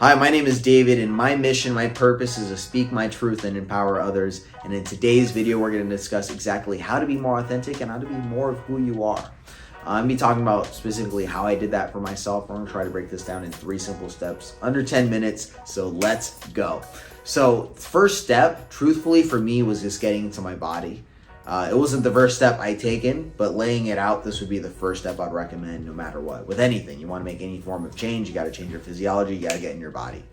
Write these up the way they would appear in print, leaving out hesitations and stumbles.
Hi, my name is David, and my mission, my purpose is to speak my truth and empower others. And in today's video, we're going to discuss exactly how to be more authentic and how to be more of who you are. I'm going to be talking about specifically how I did that for myself. We're going to try to break this down in 3 simple steps, under 10 minutes. So let's go. So first step, truthfully for me, was just getting into my body. It wasn't the first step I'd taken, but laying it out, this would be the first step I'd recommend no matter what. With anything, you want to make any form of change, you got to change your physiology, you got to get in your body.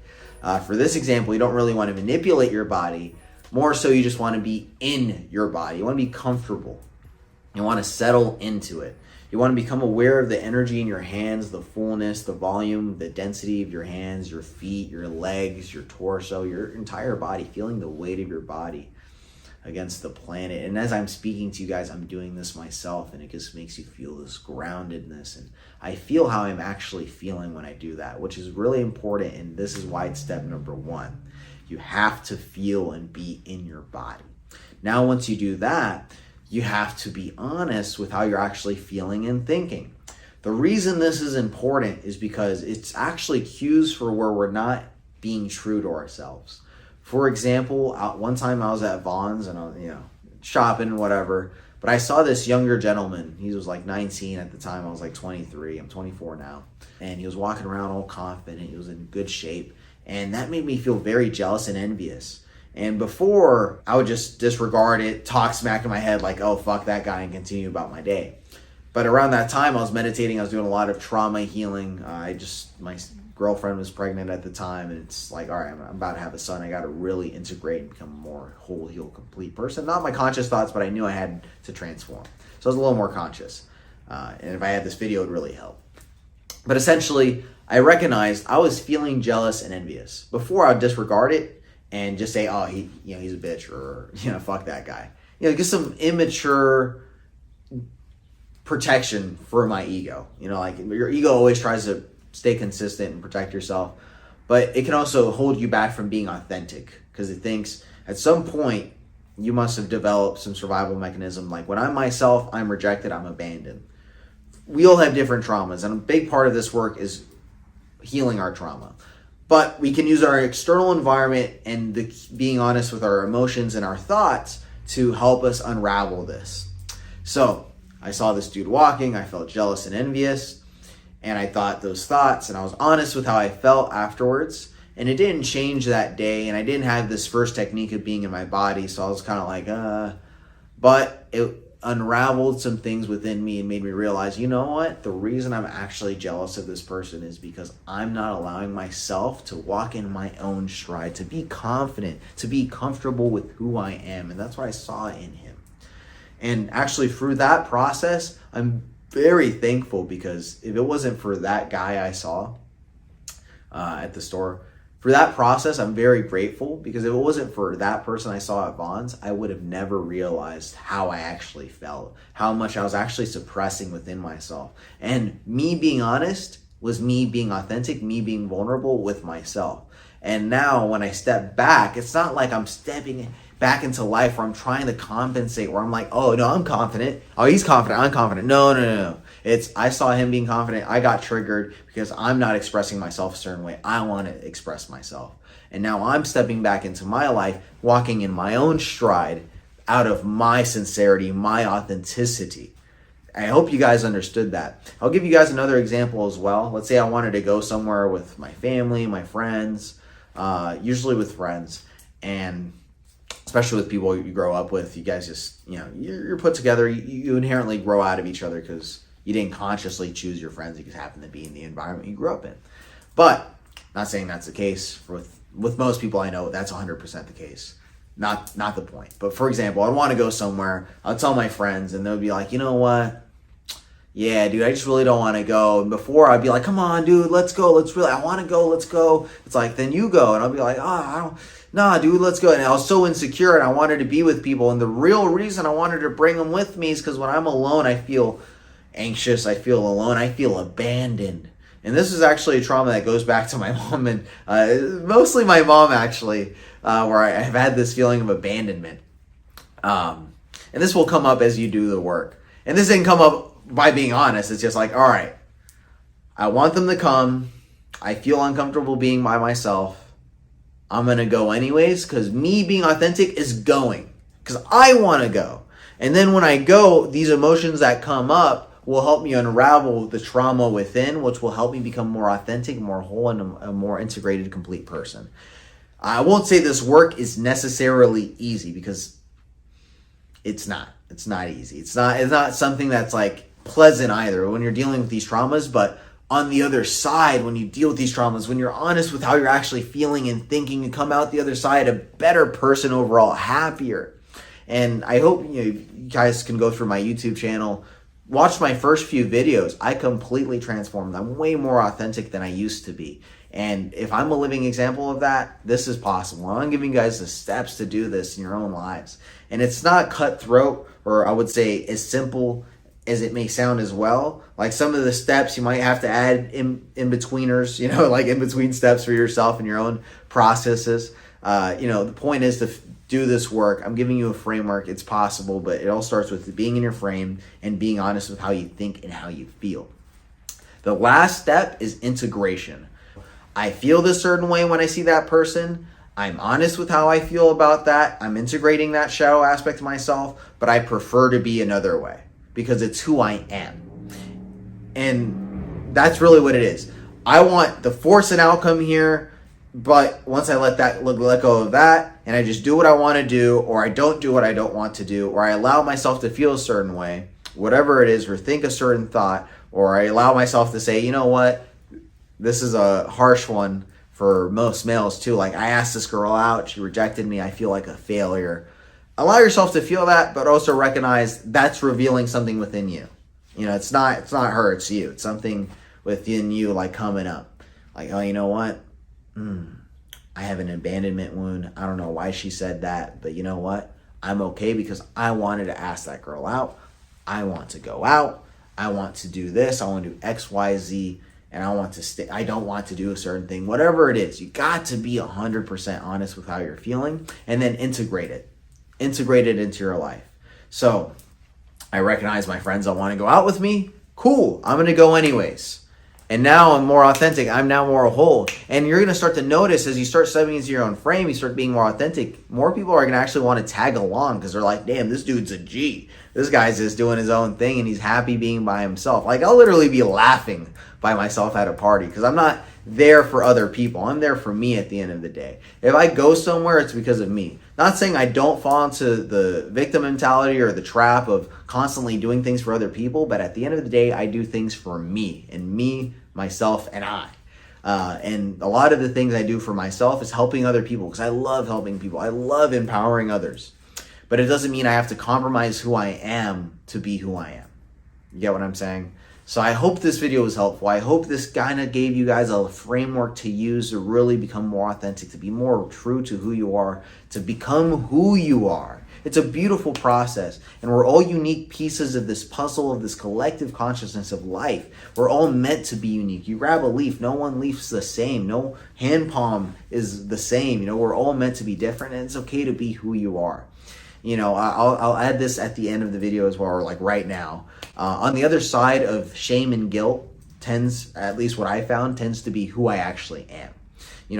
For this example, you don't really want to manipulate your body. More so, you just want to be in your body. You want to be comfortable. You want to settle into it. You want to become aware of the energy in your hands, the fullness, the volume, the density of your hands, your feet, your legs, your torso, your entire body, feeling the weight of your body against the planet. And as I'm speaking to you guys, I'm doing this myself, and it just makes you feel this groundedness. And I feel how I'm actually feeling when I do that, which is really important. And this is why it's step number 1. You have to feel and be in your body. Now, once you do that, you have to be honest with how you're actually feeling and thinking. The reason this is important is because it's actually cues for where we're not being true to ourselves. For example, one time I was at Vaughn's and I was, shopping, whatever, but I saw this younger gentleman. He was like 19 at the time. I was like 23. I'm 24 now. And he was walking around all confident. He was in good shape. And that made me feel very jealous and envious. And before, I would just disregard it, talk smack in my head like, oh, fuck that guy, and continue about my day. But around that time, I was meditating. I was doing a lot of trauma healing. My girlfriend was pregnant at the time, and it's like, all right, I'm about to have a son. I got to really integrate and become a more whole, healed, complete person. Not my conscious thoughts, but I knew I had to transform. So I was a little more conscious. And if I had this video, it would really help. But essentially, I recognized I was feeling jealous and envious. Before, I would disregard it and just say, oh, he's a bitch, or, fuck that guy. Just some immature protection for my ego. Like your ego always tries to stay consistent and protect yourself, but it can also hold you back from being authentic because it thinks at some point you must have developed some survival mechanism. Like when I'm myself, I'm rejected, I'm abandoned. We all have different traumas, and a big part of this work is healing our trauma. But we can use our external environment and being honest with our emotions and our thoughts to help us unravel this. So I saw this dude walking, I felt jealous and envious, and I thought those thoughts, and I was honest with how I felt afterwards. And it didn't change that day, and I didn't have this first technique of being in my body, so I was kind of like, but it unraveled some things within me and made me realize, you know what? The reason I'm actually jealous of this person is because I'm not allowing myself to walk in my own stride, to be confident, to be comfortable with who I am. And that's what I saw in him. And actually through that process, I'm very thankful, because if it wasn't for that guy I saw at the store, for that process, I'm very grateful, because if it wasn't for that person I saw at Vaughn's, I would have never realized how I actually felt, how much I was actually suppressing within myself. And me being honest was me being authentic, me being vulnerable with myself. And now when I step back, it's not like I'm stepping back into life where I'm trying to compensate, where I'm like, oh, no, I'm confident. Oh, he's confident. I'm confident. No. It's, I saw him being confident. I got triggered because I'm not expressing myself a certain way. I want to express myself. And now I'm stepping back into my life, walking in my own stride out of my sincerity, my authenticity. I hope you guys understood that. I'll give you guys another example as well. Let's say I wanted to go somewhere with my family, my friends, usually with friends, and especially with people you grow up with. You guys just, you're put together. You inherently grow out of each other because you didn't consciously choose your friends. You just happen to be in the environment you grew up in. But not saying that's the case with most people I know. That's 100% the case. Not the point. But for example, I'd want to go somewhere. I'll tell my friends, and they'll be like, you know what? Yeah, dude, I just really don't want to go. And before, I'd be like, come on, dude, let's go. I want to go. Let's go. It's like, then you go. And I'll be like, nah, dude, let's go. And I was so insecure, and I wanted to be with people. And the real reason I wanted to bring them with me is because when I'm alone, I feel anxious. I feel alone. I feel abandoned. And this is actually a trauma that goes back to my mom, and mostly my mom, actually, where I've had this feeling of abandonment. And this will come up as you do the work. And this didn't come up by being honest. It's just like, all right, I want them to come. I feel uncomfortable being by myself. I'm going to go anyways because me being authentic is going because I want to go. And then when I go, these emotions that come up will help me unravel the trauma within, which will help me become more authentic, more whole, and a more integrated, complete person. I won't say this work is necessarily easy because it's not. It's not easy. It's not something that's like pleasant either when you're dealing with these traumas, but on the other side, when you deal with these traumas, when you're honest with how you're actually feeling and thinking, you come out the other side a better person overall, happier. And I hope you guys can go through my YouTube channel, watch my first few videos. I completely transformed. I'm way more authentic than I used to be. And if I'm a living example of that, this is possible. I'm giving you guys the steps to do this in your own lives. And it's not cutthroat, or I would say as simple as it may sound as well. Like some of the steps you might have to add in-betweeners, like in-between steps for yourself and your own processes. The point is to do this work. I'm giving you a framework. It's possible, but it all starts with being in your frame and being honest with how you think and how you feel. The last step is integration. I feel this certain way when I see that person. I'm honest with how I feel about that. I'm integrating that shadow aspect of myself, but I prefer to be another way because it's who I am. And that's really what it is. I want the force and outcome here, but once I let go of that and I just do what I want to do, or I don't do what I don't want to do, or I allow myself to feel a certain way, whatever it is, or think a certain thought, or I allow myself to say, you know what, this is a harsh one for most males too. Like, I asked this girl out, she rejected me, I feel like a failure. Allow yourself to feel that, but also recognize that's revealing something within you. It's not her, it's you. It's something within you like coming up. Like, oh, you know what? I have an abandonment wound. I don't know why she said that, but you know what? I'm okay because I wanted to ask that girl out. I want to go out. I want to do this. I want to do X, Y, Z. And I want to stay. I don't want to do a certain thing. Whatever it is, you got to be 100% honest with how you're feeling and then integrate it. Integrate it into your life. So I recognize my friends don't want to go out with me. Cool. I'm going to go anyways. And now I'm more authentic. I'm now more whole. And you're going to start to notice as you start stepping into your own frame, you start being more authentic. More people are going to actually want to tag along because they're like, damn, this dude's a G. This guy's just doing his own thing and he's happy being by himself. Like, I'll literally be laughing by myself at a party because I'm not there for other people. I'm there for me at the end of the day. If I go somewhere, it's because of me. Not saying I don't fall into the victim mentality or the trap of constantly doing things for other people, but at the end of the day, I do things for me and me, myself, and I. And a lot of the things I do for myself is helping other people because I love helping people. I love empowering others. But it doesn't mean I have to compromise who I am to be who I am. You get what I'm saying? So I hope this video was helpful. I hope this kind of gave you guys a framework to use to really become more authentic, to be more true to who you are, to become who you are. It's a beautiful process, and we're all unique pieces of this puzzle, of this collective consciousness of life. We're all meant to be unique. You grab a leaf, no one leaf's the same. No hand palm is the same. We're all meant to be different, and it's okay to be who you are. I'll add this at the end of the video as well, or like right now. On the other side of shame and guilt tends, at least what I found, tends to be who I actually am.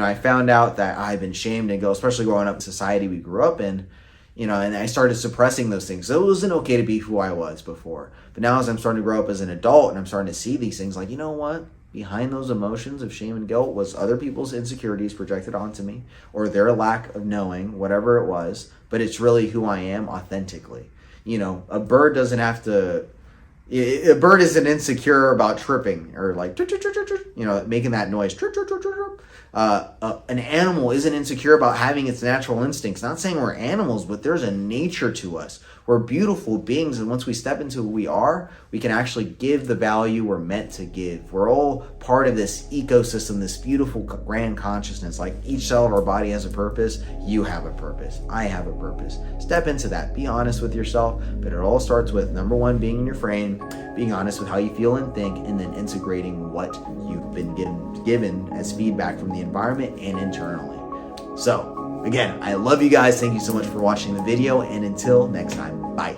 I found out that I've been shamed and guilt, especially growing up in society we grew up in, and I started suppressing those things. So it wasn't okay to be who I was before. But now as I'm starting to grow up as an adult and I'm starting to see these things, like, you know what? Behind those emotions of shame and guilt was other people's insecurities projected onto me, or their lack of knowing, whatever it was, but it's really who I am authentically. A bird doesn't have to, a bird isn't insecure about tripping or like, making that noise. An animal isn't insecure about having its natural instincts. Not saying we're animals, but there's a nature to us. We're beautiful beings, and once we step into who we are, we can actually give the value we're meant to give. We're all part of this ecosystem, this beautiful grand consciousness. Like, each cell of our body has a purpose. You have a purpose. I have a purpose. Step into that. Be honest with yourself, but it all starts with, number one, being in your frame, being honest with how you feel and think, and then integrating what you've been given as feedback from the environment and internally. So, again, I love you guys. Thank you so much for watching the video, and until next time, bye.